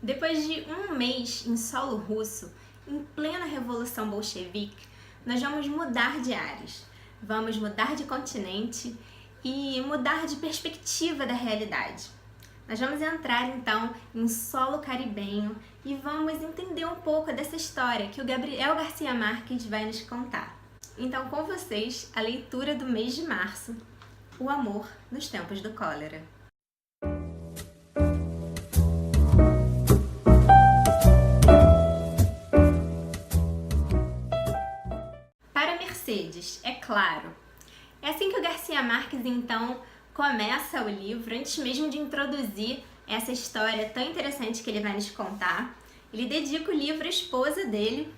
Depois de um mês em solo russo, em plena Revolução Bolchevique, nós vamos mudar de ares, vamos mudar de continente e mudar de perspectiva da realidade. Nós vamos entrar então em solo caribenho e vamos entender um pouco dessa história que o Gabriel Garcia Marques vai nos contar. Então, com vocês, a leitura do mês de março, O Amor nos Tempos do Cólera. Para Mercedes, é claro. É assim que o Garcia Marques, então, começa o livro, antes mesmo de introduzir essa história tão interessante que ele vai nos contar. Ele dedica o livro à esposa dele.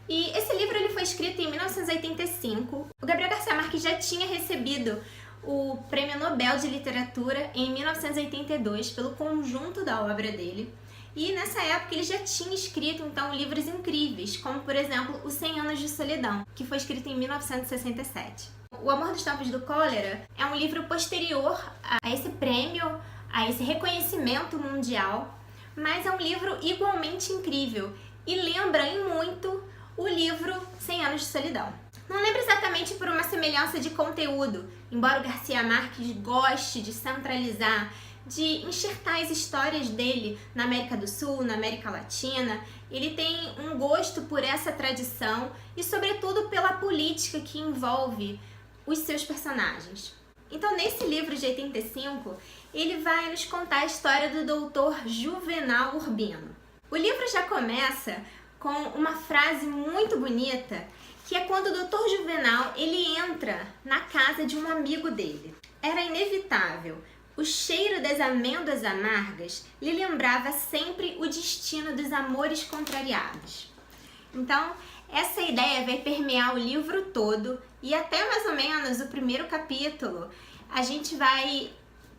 E esse livro ele foi escrito em 1985. O Gabriel Garcia Marques já tinha recebido o Prêmio Nobel de Literatura em 1982 pelo conjunto da obra dele. E nessa época ele já tinha escrito então livros incríveis, como por exemplo Os 100 Anos de Solidão, que foi escrito em 1967. O Amor dos Tempos do Cólera é um livro posterior a esse prêmio, a esse reconhecimento mundial, mas é um livro igualmente incrível e lembra em muito o livro 100 Anos de Solidão. Não lembro exatamente por uma semelhança de conteúdo, embora o Garcia Marques goste de centralizar, de enxertar as histórias dele na América do Sul, na América Latina. Ele tem um gosto por essa tradição e, sobretudo, pela política que envolve os seus personagens. Então, nesse livro de 85, ele vai nos contar a história do doutor Juvenal Urbino. O livro já começa com uma frase muito bonita, que é quando o doutor Juvenal ele entra na casa de um amigo dele. Era inevitável. O cheiro das amêndoas amargas lhe lembrava sempre o destino dos amores contrariados. Então, essa ideia vai permear o livro todo e até mais ou menos o primeiro capítulo a gente vai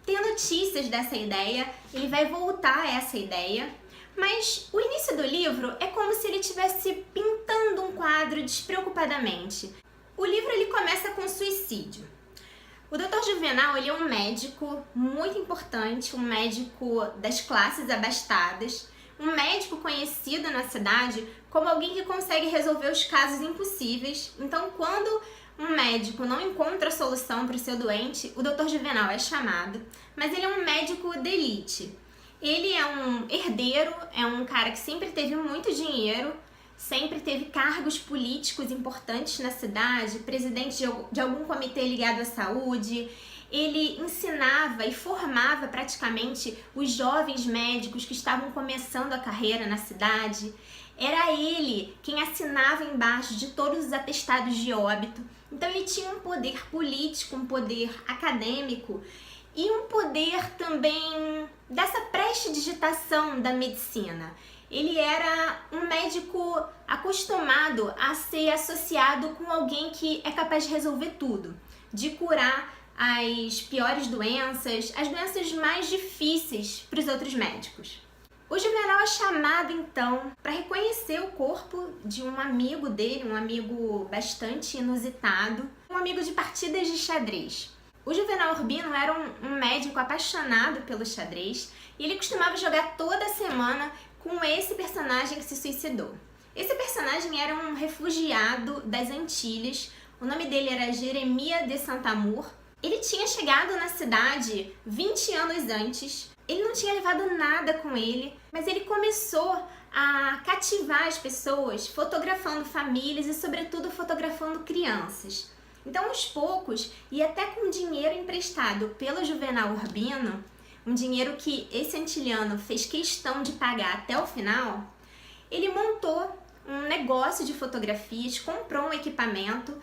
ter notícias dessa ideia, ele vai voltar a essa ideia, mas o início do livro é como se ele estivesse pintando um quadro despreocupadamente. O livro ele começa com suicídio. O Dr. Juvenal ele é um médico muito importante, um médico das classes abastadas, um médico conhecido na cidade como alguém que consegue resolver os casos impossíveis. Então, quando um médico não encontra solução para o seu doente, o Dr. Juvenal é chamado, mas ele é um médico de elite. Ele é um herdeiro, é um cara que sempre teve muito dinheiro, sempre teve cargos políticos importantes na cidade, presidente de algum comitê ligado à saúde. Ele ensinava e formava praticamente os jovens médicos que estavam começando a carreira na cidade. Era ele quem assinava embaixo de todos os atestados de óbito. Então ele tinha um poder político, um poder acadêmico e um poder também dessa prestidigitação da medicina. Ele era um médico acostumado a ser associado com alguém que é capaz de resolver tudo, de curar as piores doenças, as doenças mais difíceis para os outros médicos. O Juvenal é chamado então para reconhecer o corpo de um amigo dele, um amigo bastante inusitado, um amigo de partidas de xadrez. O Juvenal Urbino era um médico apaixonado pelo xadrez e ele costumava jogar toda semana com esse personagem que se suicidou. Esse personagem era um refugiado das Antilhas, o nome dele era Jeremias de Saint-Amour. Ele tinha chegado na cidade 20 anos antes, ele não tinha levado nada com ele, mas ele começou a cativar as pessoas fotografando famílias e sobretudo fotografando crianças. Então, aos poucos, e até com dinheiro emprestado pelo Juvenal Urbino, um dinheiro que esse antiliano fez questão de pagar até o final, ele montou um negócio de fotografias, comprou um equipamento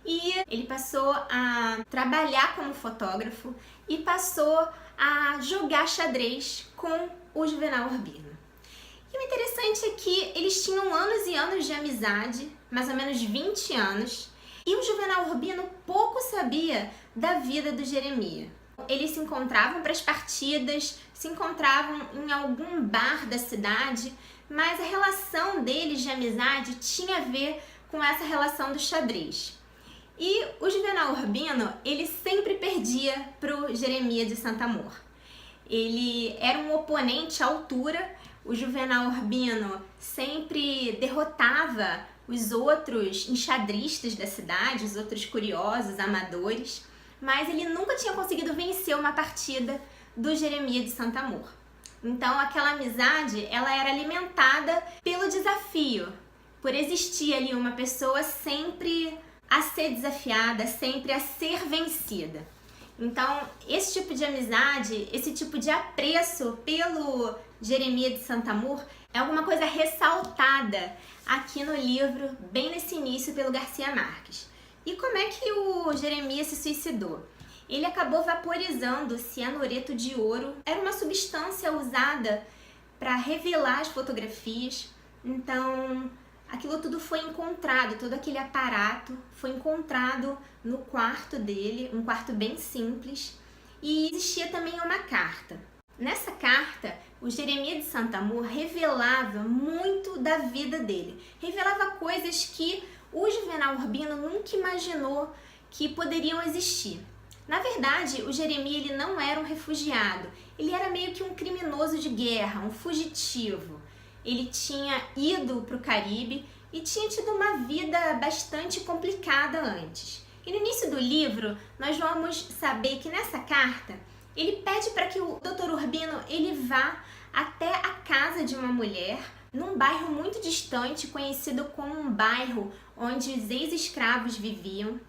e ele passou a trabalhar como fotógrafo e passou a jogar xadrez com o Juvenal Urbino. E o interessante é que eles tinham anos e anos de amizade, mais ou menos 20 anos, e o Juvenal Urbino pouco sabia da vida do Jeremias. Eles se encontravam para as partidas, se encontravam em algum bar da cidade, mas a relação deles de amizade tinha a ver com essa relação do xadrez. E o Juvenal Urbino, ele sempre perdia para o Jeremias de Saint-Amour. Ele era um oponente à altura, o Juvenal Urbino sempre derrotava os outros enxadristas da cidade, os outros curiosos, amadores, mas ele nunca tinha conseguido vencer uma partida do Jeremias de Santo Amor. Então aquela amizade, ela era alimentada pelo desafio, por existir ali uma pessoa sempre a ser desafiada, sempre a ser vencida. Então esse tipo de amizade, esse tipo de apreço pelo Jeremias de Santo Amor é alguma coisa ressaltada aqui no livro, bem nesse início, pelo Garcia Marques. E como é que o Jeremias se suicidou? Ele acabou vaporizando cianureto de ouro. Era uma substância usada para revelar as fotografias. Então, aquilo tudo foi encontrado, todo aquele aparato foi encontrado no quarto dele, um quarto bem simples. E existia também uma carta. Nessa carta, o Jeremias de Santo Amor revelava muito da vida dele. Revelava coisas que o Juvenal Urbino nunca imaginou que poderiam existir. Na verdade, o Jeremias ele não era um refugiado, ele era meio que um criminoso de guerra, um fugitivo. Ele tinha ido para o Caribe e tinha tido uma vida bastante complicada antes. E no início do livro, nós vamos saber que nessa carta, ele pede para que o Dr. Urbino ele vá até a casa de uma mulher, num bairro muito distante, conhecido como um bairro onde os ex-escravos viviam.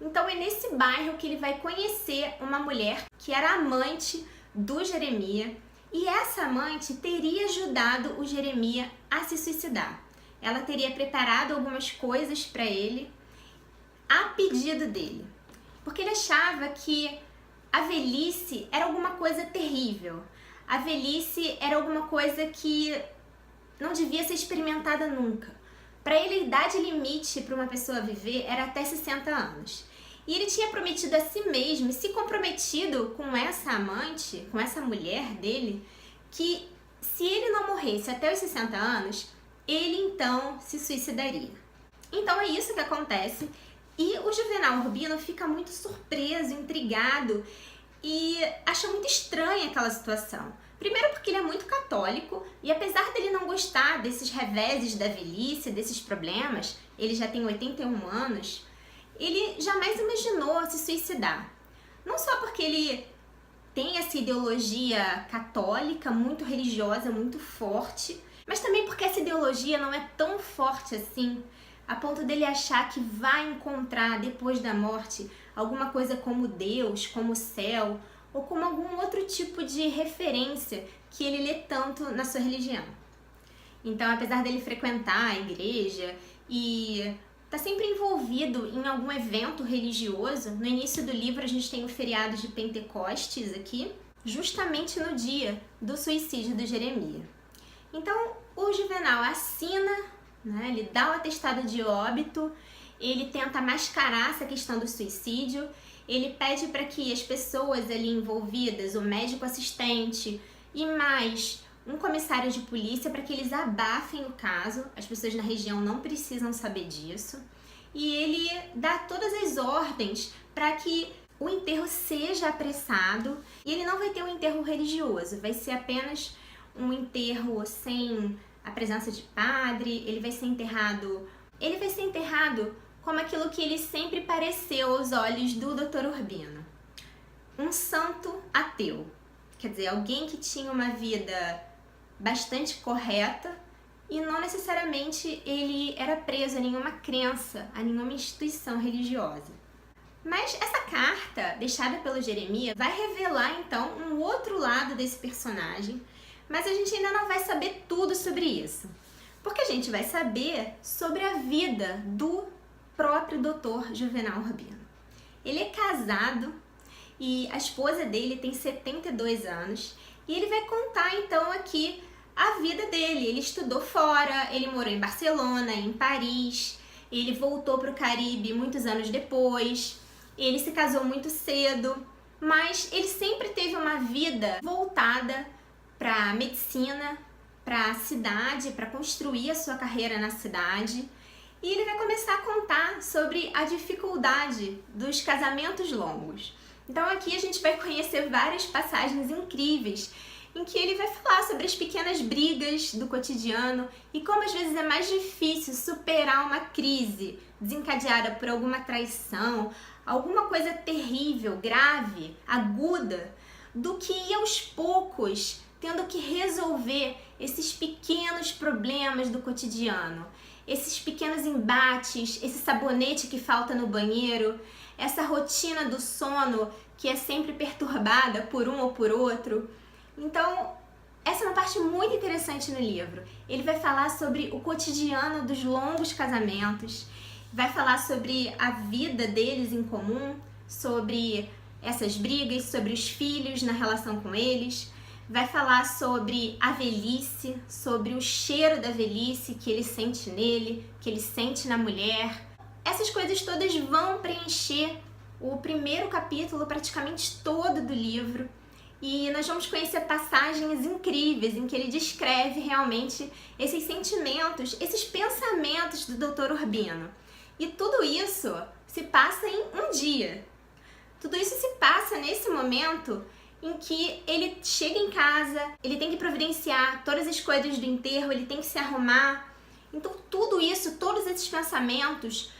Então é nesse bairro que ele vai conhecer uma mulher que era amante do Jeremias, e essa amante teria ajudado o Jeremias a se suicidar. Ela teria preparado algumas coisas para ele a pedido dele, porque ele achava que a velhice era alguma coisa terrível. A velhice era alguma coisa que não devia ser experimentada nunca. Para ele, a idade limite para uma pessoa viver era até 60 anos. E ele tinha prometido a si mesmo, se comprometido com essa amante, com essa mulher dele, que se ele não morresse até os 60 anos, ele então se suicidaria. Então é isso que acontece. E o Juvenal Urbino fica muito surpreso, intrigado e acha muito estranha aquela situação. Primeiro porque ele é muito católico e apesar dele não gostar desses reveses da velhice, desses problemas, ele já tem 81 anos, ele jamais imaginou se suicidar. Não só porque ele tem essa ideologia católica, muito religiosa, muito forte, mas também porque essa ideologia não é tão forte assim, a ponto dele achar que vai encontrar depois da morte alguma coisa como Deus, como o céu, ou como algum outro tipo de referência que ele lê tanto na sua religião. Então, apesar dele frequentar a igreja e tá sempre envolvido em algum evento religioso, no início do livro a gente tem o feriado de Pentecostes aqui, justamente no dia do suicídio do Jeremias. Então, o Juvenal assina, né, ele dá o atestado de óbito, ele tenta mascarar essa questão do suicídio, ele pede para que as pessoas ali envolvidas, o médico assistente e mais um comissário de polícia, para que eles abafem o caso, as pessoas na região não precisam saber disso, e ele dá todas as ordens para que o enterro seja apressado, e ele não vai ter um enterro religioso, vai ser apenas um enterro sem a presença de padre, ele vai ser enterrado como aquilo que ele sempre pareceu aos olhos do Dr. Urbino. Um santo ateu, quer dizer, alguém que tinha uma vida bastante correta e não necessariamente ele era preso a nenhuma crença, a nenhuma instituição religiosa. Mas essa carta, deixada pelo Jeremias, vai revelar então um outro lado desse personagem, mas a gente ainda não vai saber tudo sobre isso, porque a gente vai saber sobre a vida do próprio Dr. Juvenal Urbino. Ele é casado e a esposa dele tem 72 anos e ele vai contar então aqui a vida dele. Ele estudou fora, ele morou em Barcelona, em Paris, ele voltou para o Caribe muitos anos depois, ele se casou muito cedo, mas ele sempre teve uma vida voltada para a medicina, para a cidade, para construir a sua carreira na cidade. E ele vai começar a contar sobre a dificuldade dos casamentos longos. Então aqui a gente vai conhecer várias passagens incríveis em que ele vai falar sobre as pequenas brigas do cotidiano e como às vezes é mais difícil superar uma crise desencadeada por alguma traição, alguma coisa terrível, grave, aguda, do que ir aos poucos tendo que resolver esses pequenos problemas do cotidiano, esses pequenos embates, esse sabonete que falta no banheiro, essa rotina do sono que é sempre perturbada por um ou por outro. Então, essa é uma parte muito interessante no livro. Ele vai falar sobre o cotidiano dos longos casamentos, vai falar sobre a vida deles em comum, sobre essas brigas, sobre os filhos na relação com eles, vai falar sobre a velhice, sobre o cheiro da velhice que ele sente nele, que ele sente na mulher. Essas coisas todas vão preencher o primeiro capítulo praticamente todo do livro. E nós vamos conhecer passagens incríveis em que ele descreve realmente esses sentimentos, esses pensamentos do Dr. Urbino. E tudo isso se passa em um dia. Tudo isso se passa nesse momento em que ele chega em casa, ele tem que providenciar todas as coisas do enterro, ele tem que se arrumar. Então tudo isso, todos esses pensamentos,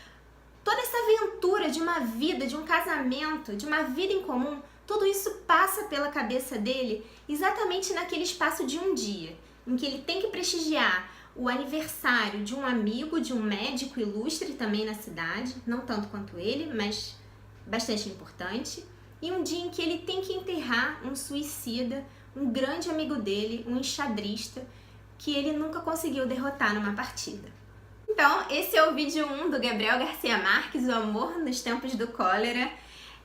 toda essa aventura de uma vida, de um casamento, de uma vida em comum, tudo isso passa pela cabeça dele exatamente naquele espaço de um dia, em que ele tem que prestigiar o aniversário de um amigo, de um médico ilustre também na cidade, não tanto quanto ele, mas bastante importante, e um dia em que ele tem que enterrar um suicida, um grande amigo dele, um enxadrista, que ele nunca conseguiu derrotar numa partida. Então, esse é o vídeo 1 do Gabriel Garcia Marques, O Amor nos Tempos do Cólera.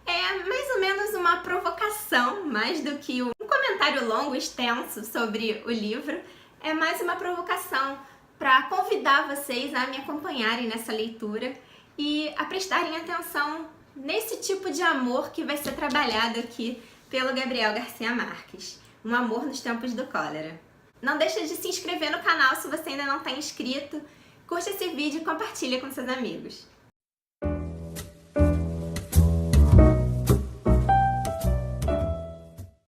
É mais ou menos uma provocação, mais do que um comentário longo, extenso sobre o livro. É mais uma provocação para convidar vocês a me acompanharem nessa leitura e a prestarem atenção nesse tipo de amor que vai ser trabalhado aqui pelo Gabriel Garcia Marques. Um amor nos tempos do cólera. Não deixa de se inscrever no canal se você ainda não está inscrito. Curte esse vídeo e compartilha com seus amigos.